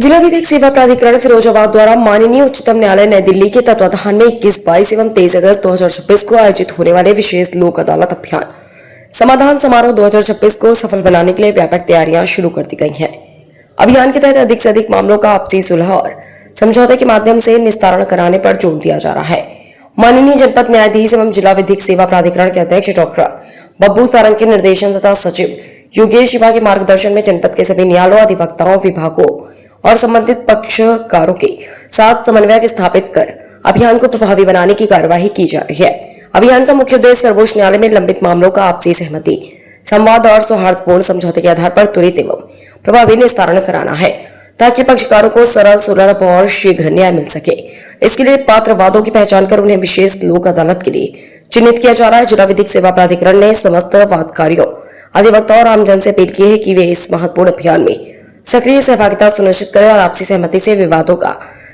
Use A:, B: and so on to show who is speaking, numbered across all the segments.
A: जिला विधिक सेवा प्राधिकरण फिरोजाबाद द्वारा माननीय उच्चतम न्यायालय नई दिल्ली के तत्वाधान में 21, 22 एवं 23 अगस्त 2026 को आयोजित होने वाले विशेष लोक अदालत अभियान समाधान समारोह 2026 को सफल बनाने के लिए व्यापक तैयारियां शुरू कर दी गई हैं। अभियान के तहत अधिक से अधिक मामलों का आपसी सुलह और समझौते के माध्यम से निस्तारण कराने पर जोर दिया जा रहा है। माननीय जनपद न्यायाधीश एवं जिला विधिक सेवा प्राधिकरण के अध्यक्ष डॉक्टर बब्बू सारंग के निर्देशन तथा सचिव योगेश शिवा के मार्गदर्शन में जनपद के सभी न्यायालयों, अधिवक्ताओं, विभागों और संबंधित पक्षकारों के साथ समन्वय स्थापित कर अभियान को प्रभावी बनाने की कार्यवाही की जा रही है। अभियान का मुख्य उद्देश्य सर्वोच्च न्यायालय में लंबित मामलों का आपसी सहमति, संवाद और सौहार्दपूर्ण समझौते के आधार पर त्वरित एवं प्रभावी निस्तारण कराना है, ताकि पक्षकारों को सरल, सुलभ और शीघ्र न्याय मिल सके। इसके लिए पात्र वादों की पहचान कर उन्हें विशेष लोक अदालत के लिए चिन्हित किया जा रहा है। जिला विधिक सेवा प्राधिकरण ने समस्त वादकारियों, अधिवक्ताओं और आमजन से अपील की है कि वे इस महत्वपूर्ण अभियान में सक्रिय सहभागिता सुनिश्चित करें और आपसी सहमति से विवादों का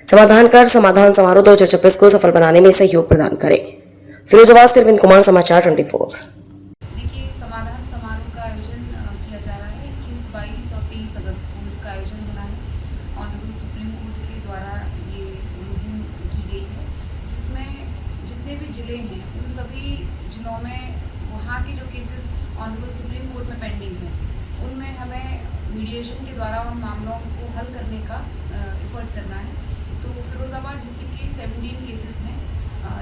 A: समाधान कर समाधान समारोह 2026 को सफल बनाने में सहयोग प्रदान करें। फिरोजाबाद से अरविंद कुमार, समाचार 24।
B: देखिए, समाधान समारोह का आयोजन किया जा रहा है 21, 22 और 23 अगस्त को इसका आयोजन होना है। ऑनरेबल सुप्रीम कोर्ट के द्वारा ये मुहिम की गई है, जिसमें जितने भी जिले हैं उन सभी जिलों में वहाँ के जो केसेस ऑनरेबल सुप्रीम कोर्ट में पेंडिंग है, उनमें हमें मीडिएशन के द्वारा उन मामलों को हल करने का एफर्ट करना है। तो फिरोजाबाद डिस्ट्रिक्ट के 17 केसेस हैं,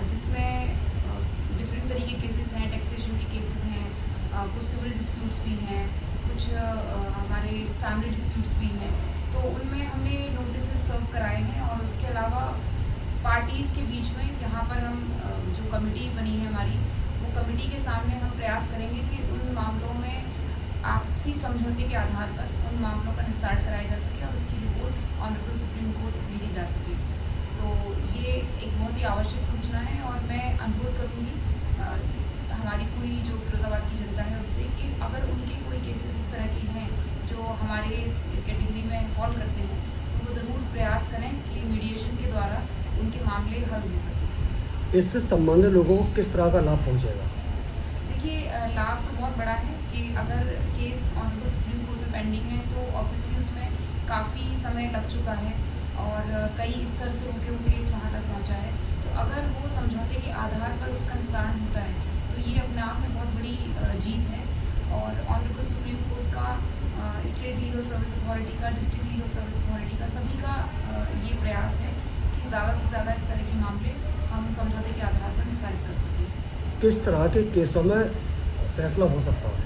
B: जिसमें डिफरेंट तरीके के केसेस हैं, टैक्सेशन के केसेस हैं, कुछ सिविल डिस्प्यूट्स भी हैं, कुछ हमारे फैमिली डिस्प्यूट्स भी हैं। तो उनमें हमने नोटिस सर्व कराए हैं और उसके अलावा पार्टीज़ के बीच में यहाँ पर हम जो कमेटी बनी है हमारी, वो कमेटी के सामने हम प्रयास करेंगे कि उन मामलों में आपसी समझौते के आधार पर उन मामलों का निस्तारण कराया जा सके और उसकी रिपोर्ट ऑनरेबल सुप्रीम कोर्ट भेजी जा सके। तो ये एक बहुत ही आवश्यक सूचना है और मैं अनुरोध करूँगी हमारी पूरी जो फिरोजाबाद की जनता है उससे कि अगर उनके कोई केसेस इस तरह के हैं जो हमारे इस कैटेगरी में फॉल करते हैं, तो वो ज़रूर प्रयास करें कि मीडिएशन के द्वारा उनके मामले हल हो सकें।
C: इससे संबंधित लोगों को किस तरह का लाभ पहुँचेगा?
B: देखिए, लाभ तो बहुत बड़ा है कि अगर केस ऑनरेबल सुप्रीम कोर्ट में पेंडिंग है तो ऑब्वियसली उसमें काफ़ी समय लग चुका है और कई स्तर से होके वो केस वहाँ तक पहुँचा है। तो अगर वो समझौते के आधार पर उसका निस्तारण होता है तो ये अपने आप में बहुत बड़ी जीत है। और ऑनरेबल सुप्रीम कोर्ट का, स्टेट लीगल सर्विस अथॉरिटी का, डिस्ट्रिक्ट लीगल सर्विस अथॉरिटी का, सभी का ये प्रयास है कि ज़्यादा से ज़्यादा इस तरह के मामले हम समझौते के आधार पर निस्तारित कर सकें।
C: किस तरह के केसों में फैसला हो सकता है?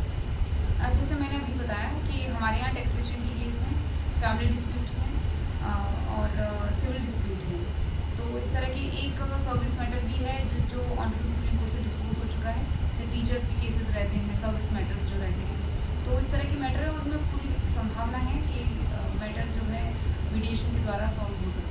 B: जैसे मैंने अभी बताया कि हमारे यहाँ टैक्सेशन के केस हैं, फैमिली डिस्प्यूट्स हैं और सिविल डिस्प्यूट हैं। तो इस तरह की एक सर्विस मैटर भी है जो ऑनरेबल सुप्रीम कोर्ट से डिस्पोज हो चुका है। जैसे टीचर्स के केसेस रहते हैं, सर्विस मैटर्स जो रहते हैं, तो इस तरह की मैटर है और उनमें पूरी संभावना है कि मैटर जो है मीडिएशन के द्वारा सॉल्व हो सकता है।